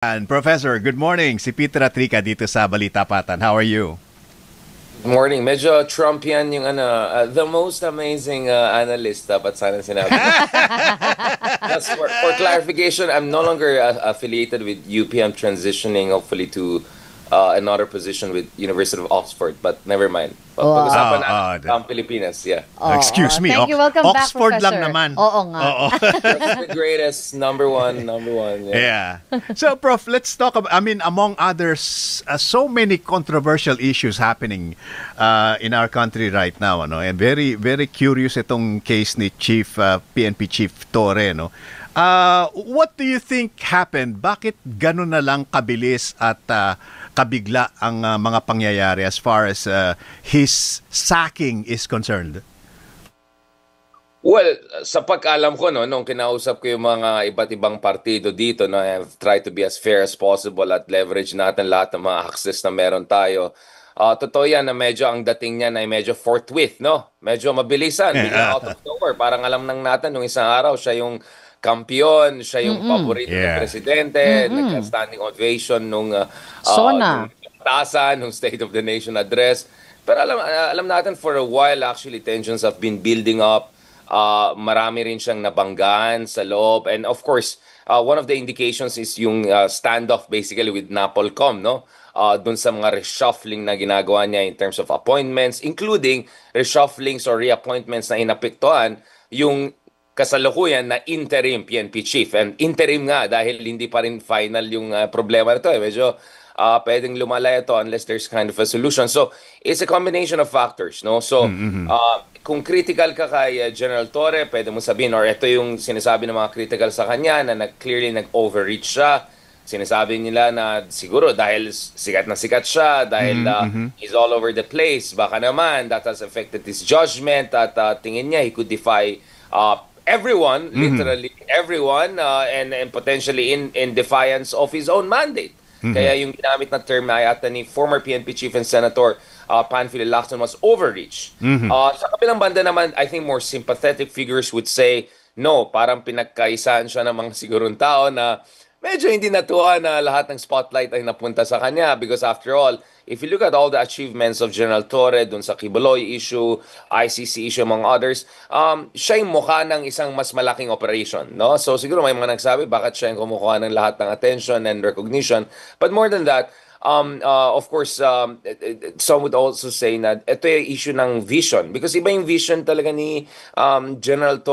And Professor, good morning. Si Peter Atrica dito sa Balita Patan. How are you? Good morning. Medyo Trumpian yung the most amazing analyst dapat sana sinabi. Just for clarification, I'm no longer affiliated with UP. I'm transitioning hopefully to another position with University of Oxford, but never mind. Pag-usapan natin ang Pilipinas, yeah. Excuse me. Thank you. Welcome back, Oxford Professor. lang naman. Oo nga. Oo. That's the greatest, number one. Yeah. So, Prof, let's talk about, among others, so many controversial issues happening in our country right now. Ano? And very, very curious itong case ni PNP Chief Torre. No? What do you think happened? Bakit ganun na lang kabilis at kabigla ang mga pangyayari as far as his sacking is concerned? Well, sa pag-alam ko, no, nung kinausap ko yung mga iba't ibang partido dito, no, I've tried to be as fair as possible at leverage natin lahat ng mga access na meron tayo. Totoo yan na medyo ang dating niyan ay medyo forthwith, no? Medyo mabilisan, bigla out of nowhere. Parang alam nang natin nung isang araw, siya yung kampiyon, siya yung paborito ng presidente, nagka-standing ovation nung tasan, nung State of the Nation address. Pero alam natin for a while actually tensions have been building up. Marami rin siyang nabanggaan sa loob. And of course, one of the indications is yung standoff basically with NAPOLCOM, no? Dun sa mga reshuffling na ginagawa niya in terms of appointments, including reshufflings or reappointments na inapektuhan yung kasalukuyan na interim PNP chief. And interim nga dahil hindi pa rin final yung problema nito. Medyo pwedeng lumalaya ito unless there's kind of a solution. So, it's a combination of factors, no? So, kung critical ka kay General Torre, pwede mo sabihin, or ito yung sinasabi ng mga critical sa kanya na clearly nag-overreach siya. Sinasabi nila na siguro dahil sikat na sikat siya, dahil he's all over the place, baka naman that has affected his judgment at tingin niya he could defy everyone, literally everyone, and potentially in defiance of his own mandate. Kaya yung ginamit na term na ayata ni former PNP Chief and Senator Panfilo Lacson was overreach. Sa kabilang banda naman, I think more sympathetic figures would say, no, parang pinagkaisahan siya ng mga sigurong tao na medyo hindi natuwa na lahat ng spotlight ay napunta sa kanya because after all, if you look at all the achievements of General Torre dun sa Quiboloy issue, ICC issue among others, siya yung mukha ng isang mas malaking operation, no? So siguro may mga nagsabi bakit siya yung kumukuha ng lahat ng attention and recognition. But more than that, of course, some would also say na ito yung issue ng vision because iba yung vision talaga ni General Torre